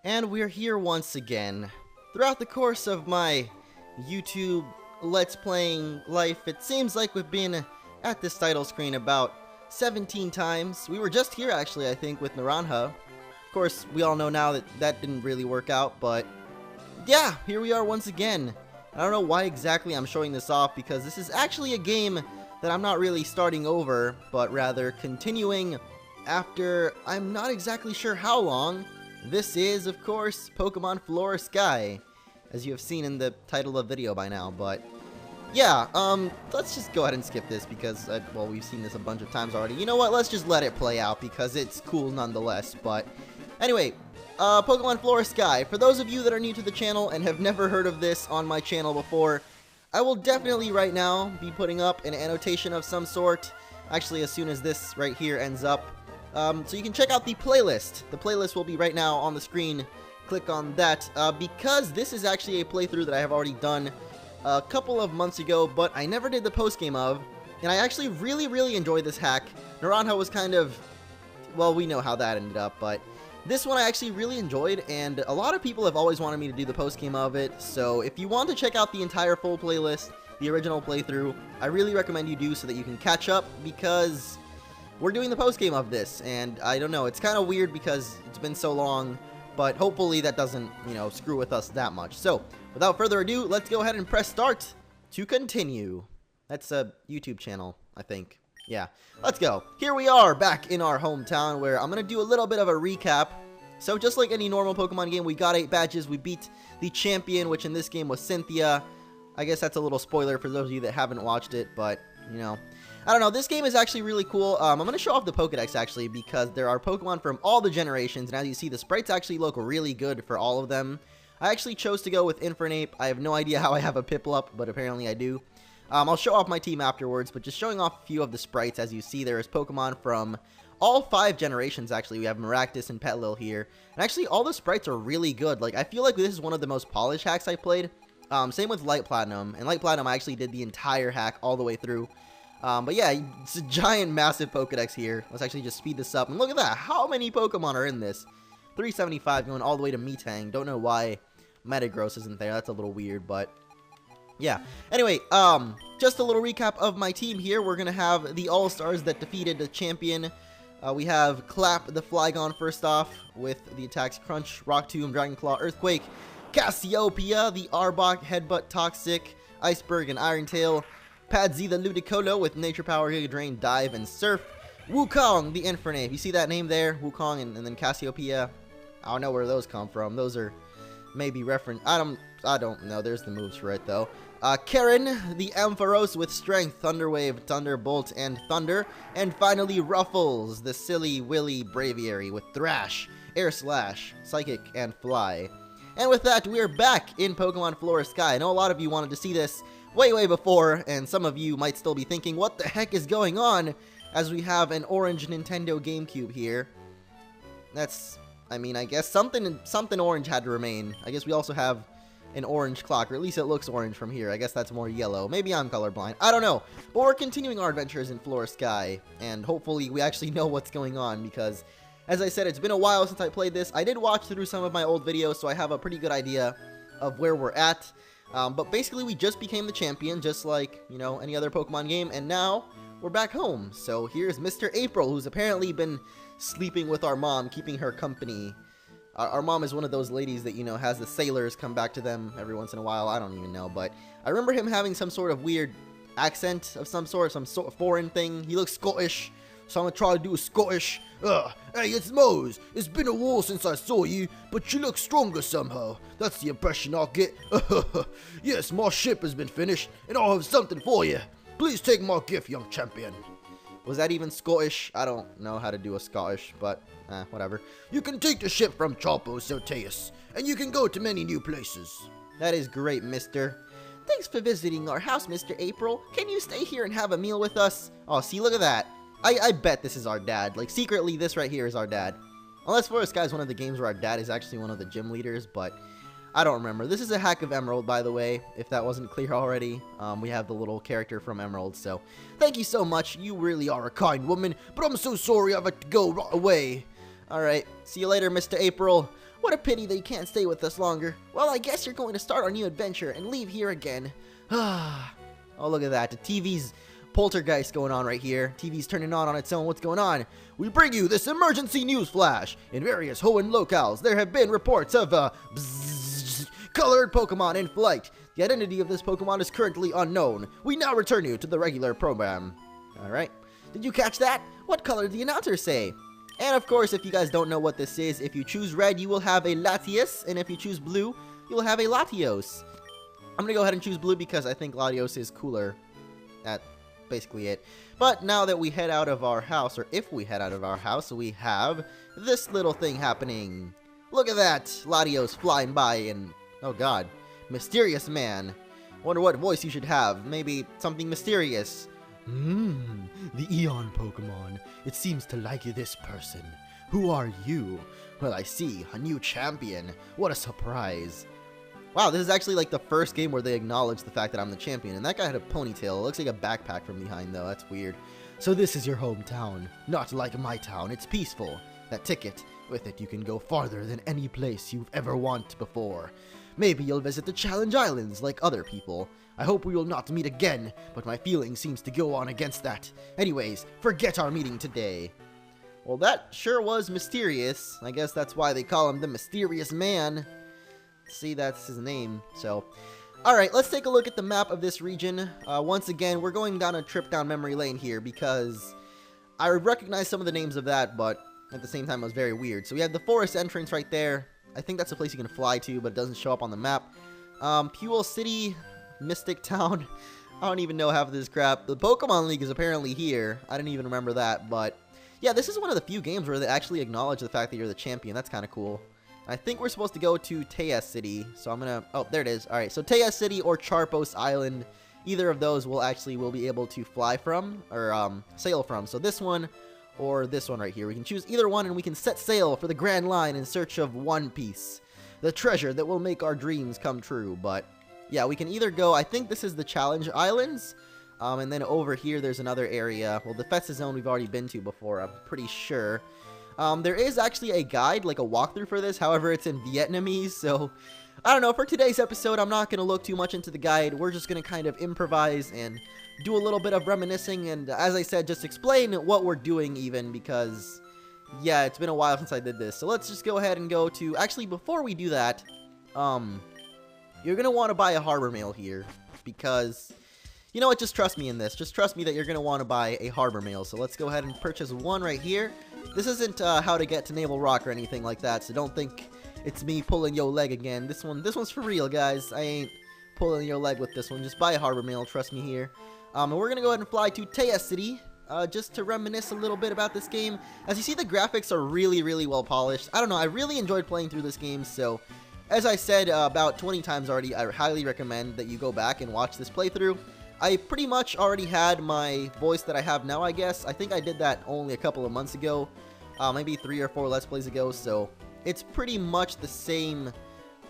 And we're here once again. Throughout the course of my YouTube Let's Playing life, it seems like we've been at this title screen about 17 times. We were just here actually, I think, with Naranja. Of course, we all know now that that didn't really work out, but yeah, here we are once again. I don't know why exactly I'm showing this off, because this is actually a game that I'm not really starting over, but rather continuing after I'm not exactly sure how long. This is, of course, Pokemon Flora Sky, as you have seen in the title of the video by now, but yeah, let's just go ahead and skip this because, well, we've seen this a bunch of times already. You know what, let's just let it play out because it's cool nonetheless, but anyway, Pokemon Flora Sky. For those of you that are new to the channel and have never heard of this on my channel before, I will definitely right now be putting up an annotation of some sort, actually as soon as this right here ends up. So you can check out the playlist. The playlist will be right now on the screen. Click on that, because this is actually a playthrough that I have already done a couple of months ago, but I never did the post-game of, and I actually really enjoyed this hack. Naranja was kind of, well, we know how that ended up, but this one I actually really enjoyed, and a lot of people have always wanted me to do the post-game of it, so if you want to check out the entire full playlist, the original playthrough, I really recommend you do so that you can catch up, because we're doing the post-game of this, and I don't know, it's kind of weird because it's been so long, but hopefully that doesn't, you know, screw with us that much. So, without further ado, let's go ahead and press start to continue. That's a YouTube channel, I think. Yeah, let's go. Here we are, back in our hometown, where I'm going to do a little bit of a recap. So, just like any normal Pokemon game, we got 8 badges, we beat the champion, which in this game was Cynthia. I guess that's a little spoiler for those of you that haven't watched it, but, you know, I don't know, this game is actually really cool. I'm going to show off the Pokedex, actually, because there are Pokemon from all the generations, and as you see, the sprites actually look really good for all of them. I actually chose to go with Infernape. I have no idea how I have a Piplup, but apparently I do. I'll show off my team afterwards, but just showing off a few of the sprites. As you see, there is Pokemon from all 5 generations, actually. We have Maractus and Petlil here, and actually all the sprites are really good. Like, I feel like this is one of the most polished hacks I played. Same with Light Platinum, and Light Platinum I actually did the entire hack all the way through. But yeah, it's a giant, massive Pokedex here. Let's actually just speed this up. And look at that. How many Pokemon are in this? 375 going all the way to Metang. Don't know why Metagross isn't there. That's a little weird, but yeah. Anyway, just a little recap of my team here. We're going to have the All-Stars that defeated the champion. We have Clap the Flygon first off with the attacks Crunch, Rock Tomb, Dragon Claw, Earthquake, Cassiopeia, the Arbok, Headbutt, Toxic, Iceberg, and Iron Tail. Padsy the Ludicolo with Nature Power, Giga Drain, Dive, and Surf. Wukong the Infernape. You see that name there? Wukong and then Cassiopeia. I don't know where those come from. Those are maybe reference. I don't know. There's the moves for it though. Karen the Ampharos with Strength, Thunderwave, Thunderbolt, and Thunder. And finally Ruffles the Silly Willy Braviary with Thrash, Air Slash, Psychic, and Fly. And with that, we are back in Pokemon Flora Sky. I know a lot of you wanted to see this way before, and some of you might still be thinking, what the heck is going on? As we have an orange Nintendo GameCube here. That's, I mean, I guess something orange had to remain. I guess we also have an orange clock, or at least it looks orange from here. I guess that's more yellow. Maybe I'm colorblind. I don't know. But we're continuing our adventures in Flora Sky, and hopefully we actually know what's going on, because as I said, it's been a while since I played this. I did watch through some of my old videos, so I have a pretty good idea of where we're at. But basically, we just became the champion, just like, you know, any other Pokemon game, and now we're back home. So here's Mr. April, who's apparently been sleeping with our mom, keeping her company. Our mom is one of those ladies that, you know, has the sailors come back to them every once in a while. I don't even know, but I remember him having some sort of weird accent of some sort of foreign thing. He looks Scottish, so I'm gonna try to do a Scottish. Hey, it's Mose. It's been a while since I saw you, but you look stronger somehow. That's the impression I get. Yes, my ship has been finished, and I'll have something for you. Please take my gift, young champion. Was that even Scottish? I don't know how to do a Scottish, but whatever. You can take the ship from Chopo Soteus, and you can go to many new places. That is great, mister. Thanks for visiting our house, Mr. April. Can you stay here and have a meal with us? Oh, see, look at that. I bet this is our dad. Like, secretly, this right here is our dad. Unless Flora Sky is one of the games where our dad is actually one of the gym leaders, but I don't remember. This is a hack of Emerald, by the way, if that wasn't clear already. We have the little character from Emerald, so thank you so much. You really are a kind woman, but I'm so sorry I have to go right away. Alright, see you later, Mr. April. What a pity that you can't stay with us longer. Well, I guess you're going to start our new adventure and leave here again. Oh, look at that. The TV's poltergeist going on right here. TV's turning on its own. What's going on? We bring you this emergency news flash. In various Hoenn locales, there have been reports of colored Pokemon in flight. The identity of this Pokemon is currently unknown. We now return you to the regular program. Alright. Did you catch that? What color did the announcer say? And of course, if you guys don't know what this is, if you choose red, you will have a Latios, and if you choose blue, you will have a Latios. I'm gonna go ahead and choose blue because I think Latios is cooler. That's basically it. But now that we head out of our house, or if we head out of our house, we have this little thing happening. Look at that! Latios flying by and, oh god, mysterious man. Wonder what voice you should have. Maybe something mysterious. The Eon Pokemon. It seems to like this person. Who are you? Well, I see. A new champion. What a surprise. Wow, this is actually like the first game where they acknowledge the fact that I'm the champion. And that guy had a ponytail. It looks like a backpack from behind, though. That's weird. So this is your hometown. Not like my town. It's peaceful. That ticket. With it, you can go farther than any place you've ever wanted before. Maybe you'll visit the Challenge Islands like other people. I hope we will not meet again, but my feeling seems to go on against that. Anyways, forget our meeting today. Well, that sure was mysterious. I guess that's why they call him the Mysterious Man. See, that's his name. So, alright, let's take a look at the map of this region. Once again, we're going down a trip down memory lane here because I recognize some of the names of that, but at the same time it was very weird. So we have the forest entrance right there. I think that's a place you can fly to, but it doesn't show up on the map. Puel City, Mystic Town. I don't even know half of this crap. The Pokemon League is apparently here. I didn't even remember that, but yeah, this is one of the few games where they actually acknowledge the fact that you're the champion. That's kind of cool. I think we're supposed to go to Tejas City, so I'm gonna... Oh, there it is. Alright, so Tejas City or Charpos Island, either of those we'll be able to fly from, or sail from. So this one or this one right here. We can choose either one and we can set sail for the Grand Line in search of One Piece, the treasure that will make our dreams come true. But yeah, we can either go, I think this is the Challenge Islands, and then over here there's another area. Well, the Festa Zone we've already been to before, I'm pretty sure. There is actually a guide, like a walkthrough for this, however it's in Vietnamese, so I don't know, for today's episode I'm not going to look too much into the guide. We're just going to kind of improvise and do a little bit of reminiscing, and as I said, just explain what we're doing even, because yeah, it's been a while since I did this. So let's just go ahead and go to, actually before we do that, you're going to want to buy a harbor mail here, because, you know what, just trust me in this. Just trust me that you're going to want to buy a harbor mail. So let's go ahead and purchase one right here. This isn't how to get to Naval Rock or anything like that, so don't think it's me pulling your leg again. This one's for real, guys. I ain't pulling your leg with this one. Just buy a harbor mail, trust me here. And we're going to go ahead and fly to Tejas City, just to reminisce a little bit about this game. As you see, the graphics are really, really well polished. I don't know, I really enjoyed playing through this game, so as I said about 20 times already, I highly recommend that you go back and watch this playthrough. I pretty much already had my voice that I have now, I guess. I think I did that only a couple of months ago, maybe 3 or 4 Let's Plays ago, so it's pretty much the same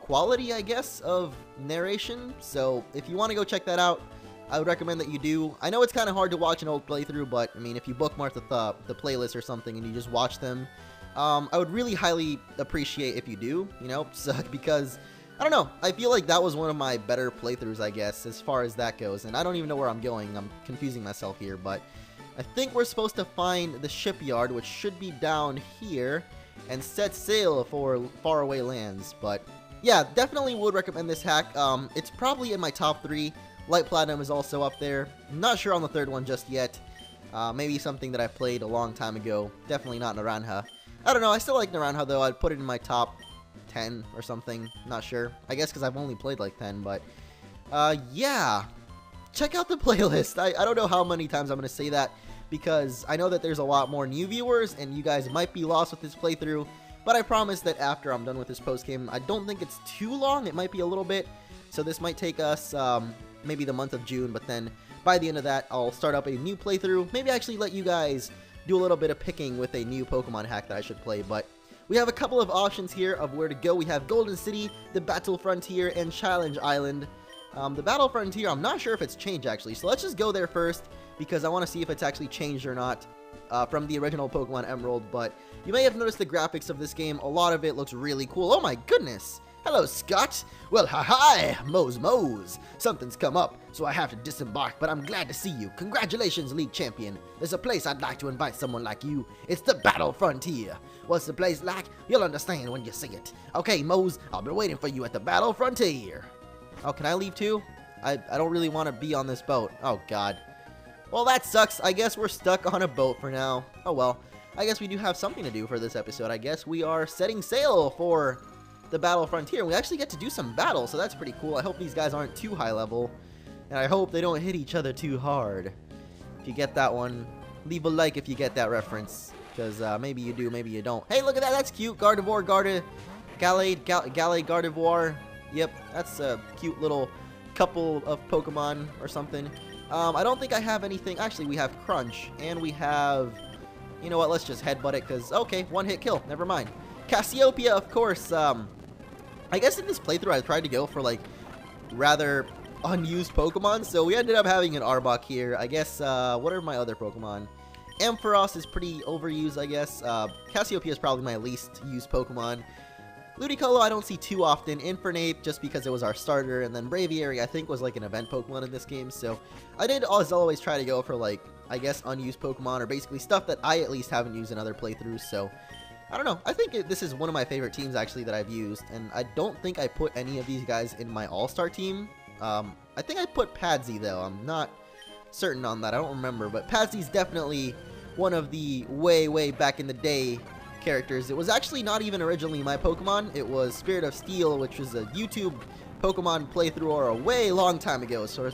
quality, I guess, of narration. So if you want to go check that out, I would recommend that you do. I know it's kind of hard to watch an old playthrough, but I mean, if you bookmark the playlist or something and you just watch them, I would really highly appreciate if you do, you know, so, because I don't know, I feel like that was one of my better playthroughs, I guess, as far as that goes, and I don't even know where I'm going. I'm confusing myself here, but I think we're supposed to find the shipyard, which should be down here, and set sail for faraway lands. But yeah, definitely would recommend this hack. It's probably in my top 3. Light Platinum is also up there. I'm not sure on the third one just yet. Maybe something that I played a long time ago. Definitely not Naranja. I don't know, I still like Naranja though. I'd put it in my top 10 or something. Not sure. I guess because I've only played like 10, but yeah. Check out the playlist. I don't know how many times I'm going to say that, because I know that there's a lot more new viewers and you guys might be lost with this playthrough, but I promise that after I'm done with this post-game, I don't think it's too long. It might be a little bit, so this might take us maybe the month of June, but then by the end of that, I'll start up a new playthrough. Maybe actually let you guys do a little bit of picking with a new Pokemon hack that I should play, but we have a couple of options here of where to go. We have Golden City, the Battle Frontier, and Challenge Island. The Battle Frontier, I'm not sure if it's changed actually, so let's just go there first, because I want to see if it's actually changed or not. from the original Pokemon Emerald, but you may have noticed the graphics of this game. A lot of it looks really cool. Oh my goodness! Hello, Scott! Well, hi, Mose. Something's come up, so I have to disembark, but I'm glad to see you. Congratulations, League Champion. There's a place I'd like to invite someone like you. It's the Battle Frontier. What's the place like? You'll understand when you see it. Okay, Mose, I'll be waiting for you at the Battle Frontier. Oh, can I leave too? I don't really want to be on this boat. Oh, God. Well, that sucks. I guess we're stuck on a boat for now. Oh, well. I guess we do have something to do for this episode. I guess we are setting sail for the Battle Frontier. We actually get to do some battles, so that's pretty cool. I hope these guys aren't too high level, and I hope they don't hit each other too hard. If you get that one, leave a like if you get that reference, because maybe you do, maybe you don't. Hey, look at that. That's cute. Gardevoir, Gallade, Gardevoir. Yep, that's a cute little couple of Pokemon or something. I don't think I have anything. Actually, we have Crunch, and we have... You know what? Let's just headbutt it, because... Okay, one-hit kill. Never mind. Cassiopeia, of course. I guess in this playthrough I tried to go for, like, rather unused Pokemon, so we ended up having an Arbok here. I guess, what are my other Pokemon? Ampharos is pretty overused, I guess. Cassiopeia is probably my least used Pokemon. Ludicolo I don't see too often. Infernape, just because it was our starter, and then Braviary I think was like an event Pokemon in this game, so I did always try to go for, like, I guess unused Pokemon, or basically stuff that I at least haven't used in other playthroughs, so I don't know. I think this is one of my favorite teams, actually, that I've used, and I don't think I put any of these guys in my all-star team. I think I put Padsy, though. I'm not certain on that. I don't remember, but Padsy's definitely one of the way back in the day characters. It was actually not even originally my Pokemon. It was Spirit of Steel, which was a YouTube Pokemon playthrough or a way long time ago. So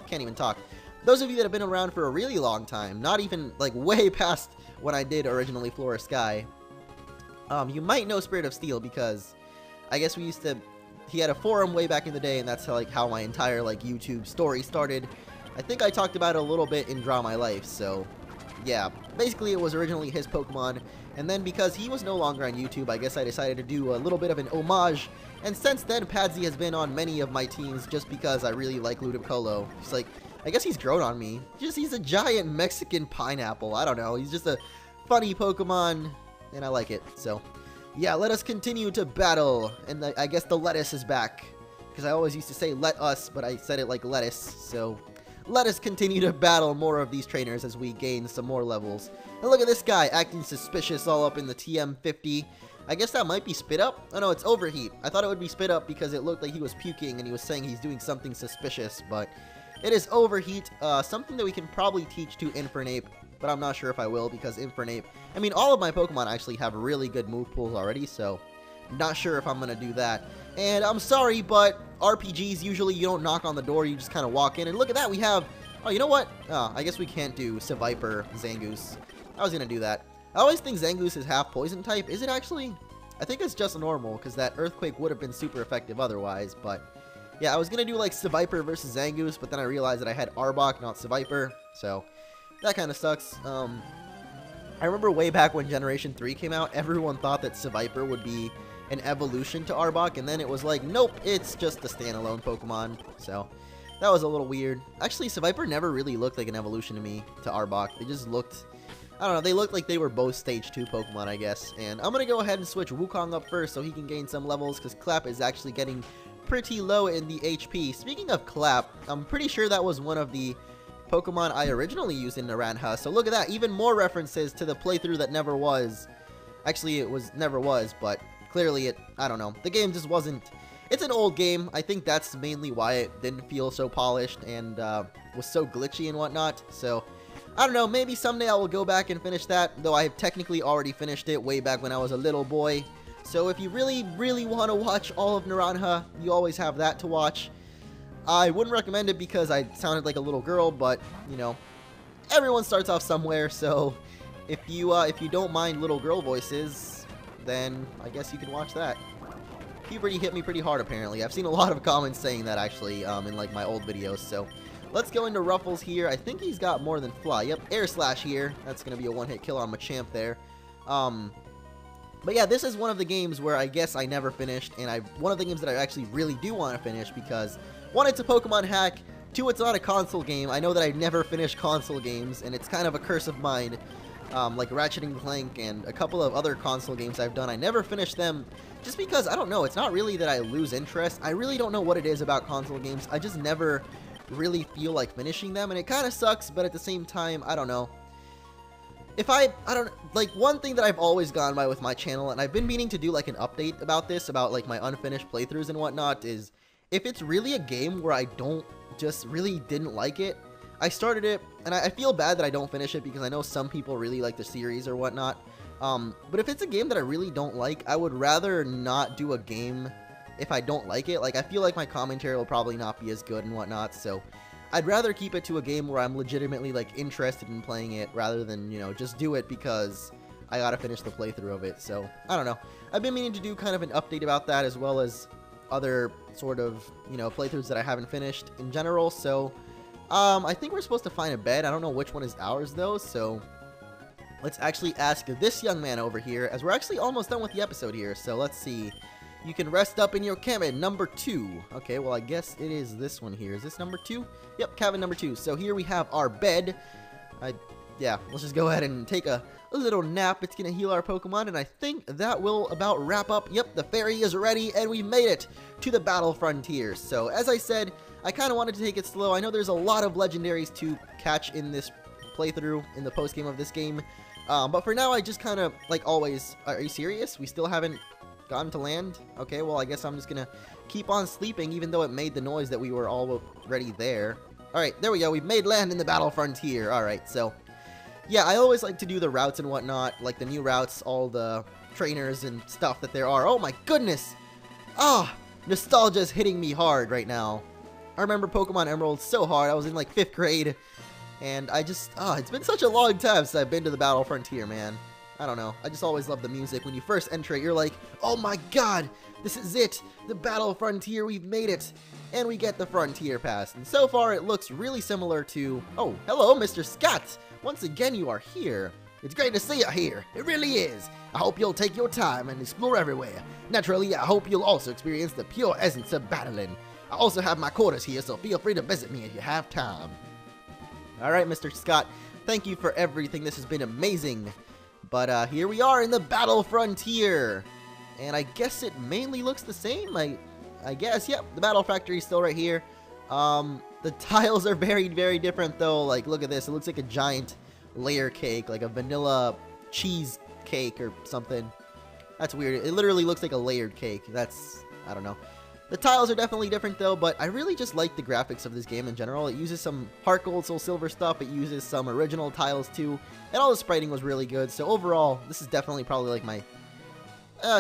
can't even talk. Those of you that have been around for a really long time, not even like way past when I did originally Flora Sky, you might know Spirit of Steel because I guess he had a forum way back in the day, and that's how my entire YouTube story started. I think I talked about it a little bit in Draw My Life, so yeah, basically it was originally his Pokemon, and then because he was no longer on YouTube, I guess I decided to do a little bit of an homage, and since then Padsy has been on many of my teams just because I really like Ludicolo. It's like, I guess he's grown on me. He's a giant Mexican pineapple. I don't know, he's just a funny Pokemon, and I like it, so yeah, let us continue to battle, and I guess the lettuce is back, because I always used to say let us, but I said it like lettuce, so let us continue to battle more of these trainers as we gain some more levels. And look at this guy, acting suspicious all up in the TM50. I guess that might be Spit Up? Oh no, it's Overheat. I thought it would be Spit Up because it looked like he was puking and he was saying he's doing something suspicious, but it is Overheat, something that we can probably teach to Infernape, but I'm not sure if I will because Infernape, I mean, all of my Pokemon actually have really good move pools already, so not sure if I'm going to do that. And I'm sorry, but RPGs, usually you don't knock on the door, you just kind of walk in. And look at that, we have... Oh, you know what? I guess we can't do Seviper Zangoose. I was going to do that. I always think Zangoose is half poison type. Is it actually? I think it's just normal, because that Earthquake would have been super effective otherwise. But yeah, I was going to do like Seviper versus Zangoose, but then I realized that I had Arbok, not Seviper. So that kind of sucks. I remember way back when Generation 3 came out, everyone thought that Seviper would be an evolution to Arbok, and then it was like, nope, it's just a standalone Pokemon, so that was a little weird. Actually, Seviper never really looked like an evolution to me, to Arbok. They just looked, I don't know, they looked like they were both Stage 2 Pokemon, I guess. And I'm gonna go ahead and switch Wukong up first so he can gain some levels, because Clap is actually getting pretty low in the HP. Speaking of Clap, I'm pretty sure that was one of the Pokemon I originally used in Naranha, so look at that, even more references to the playthrough that never was. Actually, never was, but clearly I don't know, the game just wasn't, it's an old game. I think that's mainly why it didn't feel so polished and was so glitchy and whatnot, so I don't know, maybe someday I will go back and finish that, though I have technically already finished it way back when I was a little boy. So if you really want to watch all of Naranha, you always have that to watch. I wouldn't recommend it because I sounded like a little girl, but, you know, everyone starts off somewhere, so if you don't mind little girl voices, then I guess you can watch that. Puberty hit me pretty hard, apparently. I've seen a lot of comments saying that, actually, in, like, my old videos, so let's go into Ruffles here. I think he's got more than Fly. Yep, Air Slash here. That's going to be a one-hit kill on Machamp there. But yeah, this is one of the games where I guess I never finished, and one of the games that I actually really do want to finish because, one, it's a Pokemon hack, Two, it's not a console game. I know that I never finish console games, and it's kind of a curse of mine. Like Ratchet and Clank and a couple of other console games I've done, I never finish them just because, I don't know, it's not really that I lose interest. I really don't know what it is about console games. I just never really feel like finishing them, and it kind of sucks, but at the same time, I don't know. If I don't, like, one thing that I've always gone by with my channel, and I've been meaning to do, like, an update about this, about, like, my unfinished playthroughs and whatnot, is if it's really a game where I just really didn't like it, I started it, and I feel bad that I don't finish it because I know some people really like the series or whatnot, but if it's a game that I really don't like, I would rather not do a game if I don't like it. Like, I feel like my commentary will probably not be as good and whatnot, so I'd rather keep it to a game where I'm legitimately, like, interested in playing it rather than, you know, just do it because I gotta finish the playthrough of it. So, I don't know. I've been meaning to do kind of an update about that as well as other sort of, you know, playthroughs that I haven't finished in general, so I think we're supposed to find a bed. I don't know which one is ours, though, so let's actually ask this young man over here, as we're actually almost done with the episode here, so let's see. You can rest up in your cabin, number 2. Okay, well, I guess it is this one here. Is this number 2? Yep, cabin number 2. So here we have our bed. Yeah, let's just go ahead and take a little nap. It's going to heal our Pokemon, and I think that will about wrap up. Yep, the ferry is ready, and we made it to the Battle Frontier. So, as I said, I kind of wanted to take it slow. I know there's a lot of legendaries to catch in this playthrough, in the post-game of this game. But for now, I just kind of, like always... Are you serious? We still haven't gotten to land? Okay, well, I guess I'm just gonna keep on sleeping, even though it made the noise that we were already there. Alright, there we go. We've made land in the Battle Frontier. Alright, so... yeah, I always like to do the routes and whatnot, like the new routes, all the trainers and stuff that there are. Oh my goodness! Ah! Nostalgia's hitting me hard right now. I remember Pokemon Emerald so hard. I was in like 5th grade. And I just, it's been such a long time since I've been to the Battle Frontier, man. I don't know. I just always love the music. When you first enter it, you're like, oh my god, this is it. The Battle Frontier, we've made it. And we get the Frontier Pass. And so far, it looks really similar to, oh, hello, Mr. Scott. Once again, you are here. It's great to see you here. It really is. I hope you'll take your time and explore everywhere. Naturally, I hope you'll also experience the pure essence of battling. I also have my quarters here, so feel free to visit me if you have time. Alright, Mr. Scott, thank you for everything. This has been amazing. But here we are in the Battle Frontier. And I guess it mainly looks the same. I guess, yep, the Battle Factory is still right here. The tiles are very, very different, though. Like, look at this. It looks like a giant layer cake, like a vanilla cheese cake or something. That's weird. It literally looks like a layered cake. That's, I don't know. The tiles are definitely different, though, but I really just like the graphics of this game in general. It uses some Heart Gold, Soul Silver stuff. It uses some original tiles, too. And all the spriting was really good. So overall, this is definitely probably like my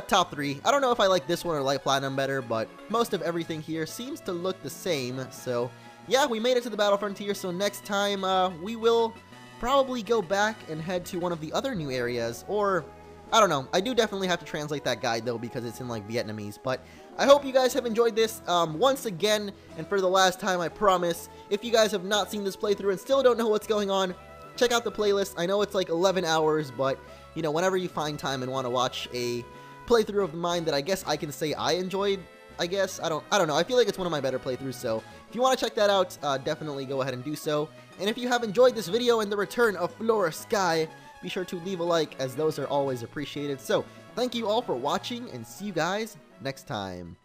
top 3. I don't know if I like this one or Light Platinum better, but most of everything here seems to look the same. So, yeah, we made it to the Battle Frontier. So next time, we will probably go back and head to one of the other new areas. Or, I don't know. I do definitely have to translate that guide, though, because it's in, like, Vietnamese. But I hope you guys have enjoyed this. Once again, and for the last time, I promise, if you guys have not seen this playthrough and still don't know what's going on, check out the playlist. I know it's like 11 hours, but, you know, whenever you find time and want to watch a playthrough of mine that I guess I can say I enjoyed, I guess. I don't know. I feel like it's one of my better playthroughs, so if you want to check that out, definitely go ahead and do so. And if you have enjoyed this video and the return of Flora Sky, be sure to leave a like, as those are always appreciated. So, thank you all for watching, and see you guys next time.